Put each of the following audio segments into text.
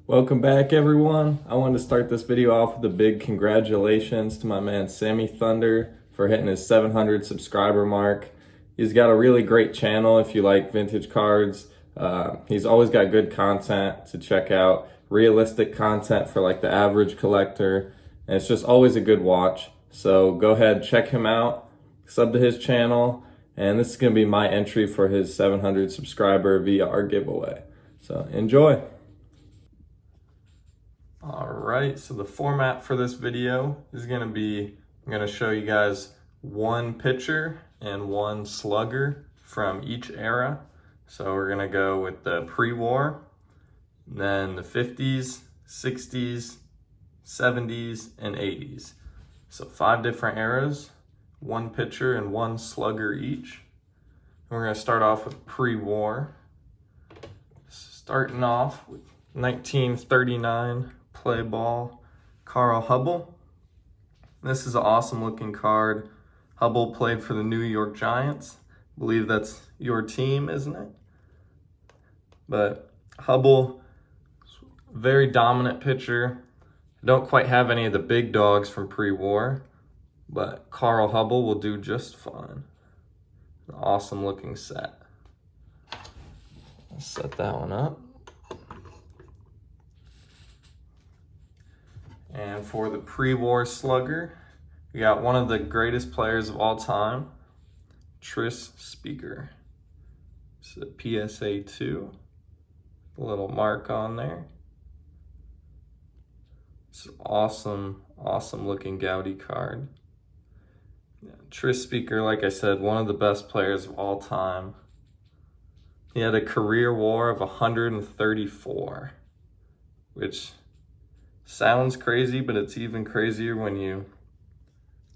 Welcome back, everyone. I wanted to start this video off with a big congratulations to my man Sammy Thunder for hitting his 700 subscriber mark. He's got a really great channel if you like vintage cards. He's always got good content to check out, realistic content for like the average collector, and it's just always a good watch. So go ahead, check him out, sub to his channel, and this is going to be my entry for his 700 subscriber VR giveaway. So enjoy. All right, so the format for this video is going to be, I'm going to show you guys one pitcher and one slugger from each era. So we're going to go with the pre-war, then the 50s, 60s, 70s, and 80s. So 5 different eras, one pitcher and one slugger each. And we're going to start off with pre-war. Starting off with 1939 play ball Carl Hubbell. This is an awesome looking card. Hubbell played for the New York Giants. I believe that's your team, isn't it? But Hubbell, very dominant pitcher. Don't quite have any of the big dogs from pre-war, but Carl Hubbell will do just fine. An awesome looking set. Let's set that one up. And for the pre-war slugger, we got one of the greatest players of all time, Tris Speaker. It's a PSA 2, a little mark on there. It's an awesome looking Gaudy card. Yeah, Tris Speaker, like I said, one of the best players of all time. He had a career WAR of 134, which sounds crazy, but it's even crazier when you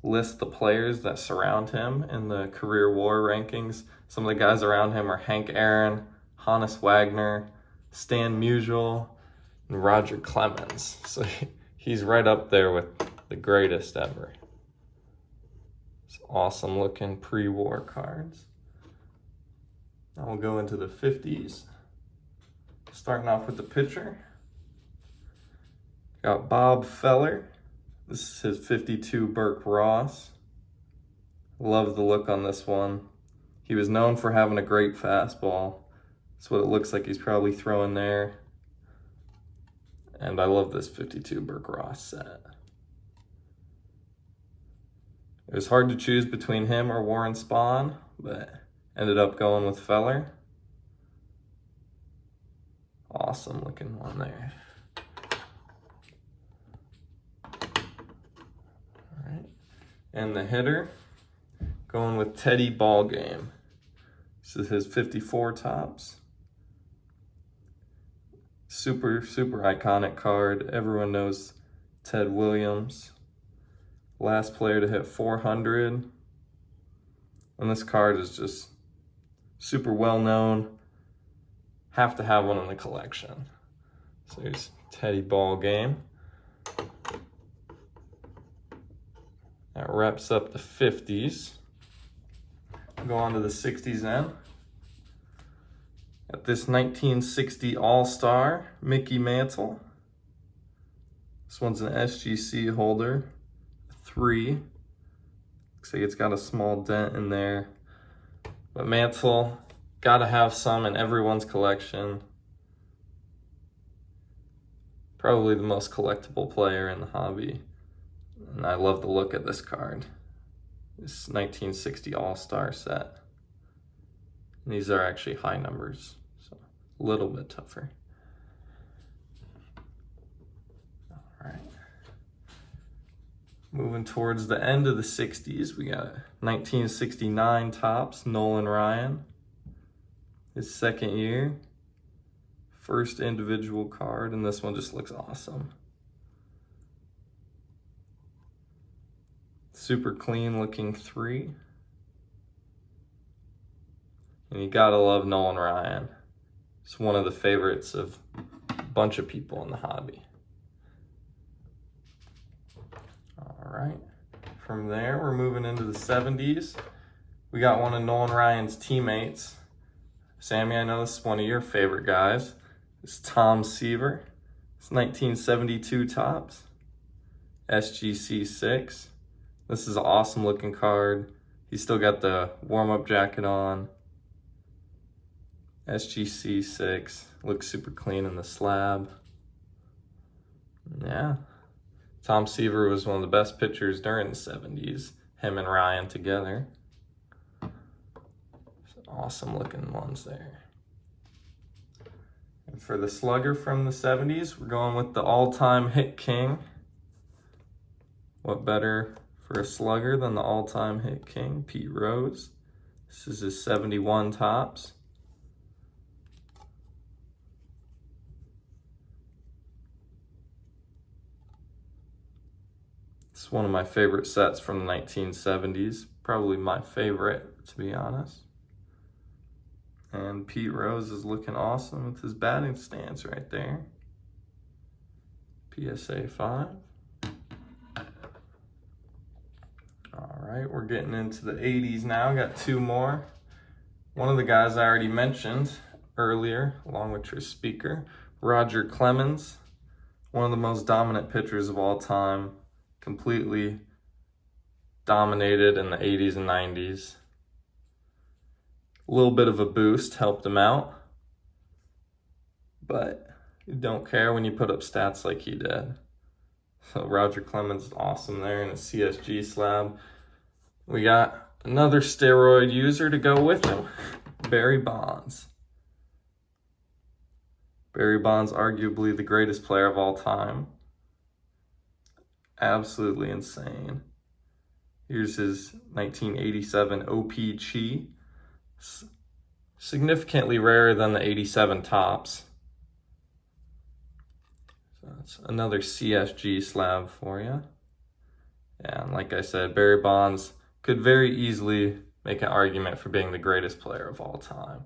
list the players that surround him in the career WAR rankings. Some of the guys around him are Hank Aaron, Hannes Wagner, Stan Musial, and Roger Clemens. So he's right up there with the greatest ever. It's awesome looking pre-war cards. Now we'll go into the 50s. Starting off with the pitcher. Got Bob Feller. This is his 52 Burke Ross. Love the look on this one. He was known for having a great fastball. That's what it looks like he's probably throwing there. And I love this 52 Burke Ross set. It was hard to choose between him or Warren Spahn, but ended up going with Feller. Awesome looking one there. And the hitter, going with Teddy Ballgame. This is his 54 tops. Super iconic card. Everyone knows Ted Williams. Last player to hit 400. And this card is just super well known. Have to have one in the collection. So here's Teddy Ballgame. That wraps up the 50s. Go on to the 60s then. Got this 1960 All-Star, Mickey Mantle. This one's an SGC holder, 3. Looks like it's got a small dent in there. But Mantle, gotta have some in everyone's collection. Probably the most collectible player in the hobby. And I love the look of this card. This 1960 All-Star set. And these are actually high numbers, so a little bit tougher. All right. Moving towards the end of the 60s, we got 1969 tops, Nolan Ryan. His second year. First individual card, and this one just looks awesome. Super clean looking 3. And you gotta love Nolan Ryan. It's one of the favorites of a bunch of people in the hobby. All right, from there we're moving into the 70s. We got one of Nolan Ryan's teammates. Sammy, I know this is one of your favorite guys. It's Tom Seaver. It's 1972 Topps, SGC6. This is an awesome looking card. He's still got the warm-up jacket on. SGC6, looks super clean in the slab. Yeah. Tom Seaver was one of the best pitchers during the 70s. Him and Ryan together. Some awesome looking ones there. And for the slugger from the 70s, we're going with the all-time hit king. What better for a slugger than the all-time hit king, Pete Rose. This is his 71 Topps. It's one of my favorite sets from the 1970s. Probably my favorite, to be honest. And Pete Rose is looking awesome with his batting stance right there. PSA 5. All right, we're getting into the 80s now. Got two more. One of the guys I already mentioned earlier, along with Tris Speaker, Roger Clemens, one of the most dominant pitchers of all time, completely dominated in the 80s and 90s. A little bit of a boost helped him out, but you don't care when you put up stats like he did. So Roger Clemens is awesome there in a CSG slab. We got another steroid user to go with him, Barry Bonds. Barry Bonds, arguably the greatest player of all time. Absolutely insane. Here's his 1987 OPG. Significantly rarer than the 87 Topps. So that's another CSG slab for you. Yeah, and like I said, Barry Bonds could very easily make an argument for being the greatest player of all time.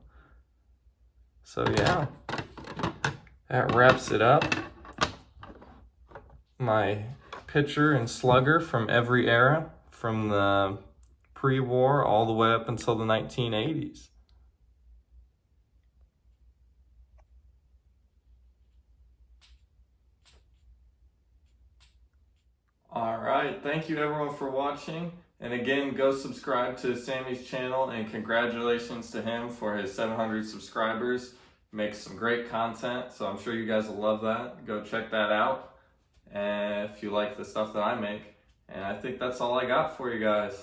So yeah, that wraps it up. My pitcher and slugger from every era, from the pre-war all the way up until the 1980s. All right, thank you everyone for watching. And again, go subscribe to Sammy's channel, and congratulations to him for his 700 subscribers. Makes some great content, so I'm sure you guys will love that. Go check that out. And if you like the stuff that I make. And I think that's all I got for you guys.